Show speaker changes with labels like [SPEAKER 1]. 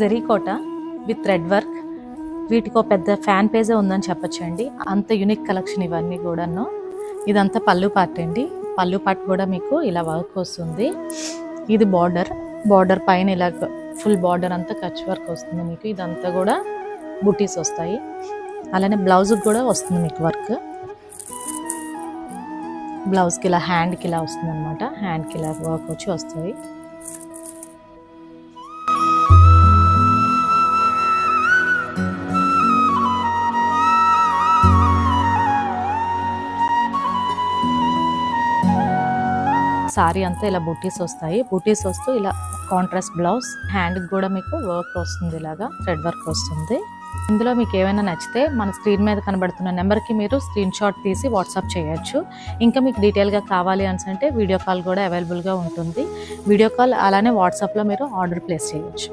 [SPEAKER 1] Zari kota with thread work, వీటికి ఒక పెద్ద ఫ్యాన్ పేజే ఉందని చెప్పొచ్చండి. అంత యూనిక్ కలెక్షన్ ఇవన్నీ కూడాను. ఇదంతా పళ్ళు పార్ట్ అండి. పళ్ళు పార్ట్ కూడా మీకు ఇలా వర్క్ వస్తుంది. ఇది బార్డర్ పైన ఇలా ఫుల్ బార్డర్ అంతా కచ్ వర్క్ వస్తుంది మీకు. ఇదంతా కూడా బుటీస్ వస్తాయి. అలానే బ్లౌజ్ కూడా వస్తుంది మీకు వర్క్. బ్లౌజ్కి ఇలా హ్యాండ్కి ఇలా వస్తుంది అనమాట. హ్యాండ్కి ఇలా వర్క్ వచ్చి వస్తుంది. సారీ అంతా ఇలా బుటీస్ వస్తాయి. బుటీస్ వస్తూ ఇలా కాంట్రాస్ట్ బ్లౌజ్, హ్యాండ్కి కూడా మీకు వర్క్ వస్తుంది, ఇలాగా థ్రెడ్ వర్క్ వస్తుంది. ఇందులో మీకు ఏమైనా నచ్చితే మన స్క్రీన్ మీద కనబడుతున్న నెంబర్కి మీరు స్క్రీన్ షాట్ తీసి వాట్సాప్ చేయొచ్చు. ఇంకా మీకు డీటెయిల్గా కావాలి అంటే వీడియో కాల్ కూడా అవైలబుల్గా ఉంటుంది. వీడియో కాల్ అలానే వాట్సాప్లో మీరు ఆర్డర్ ప్లేస్ చేయొచ్చు.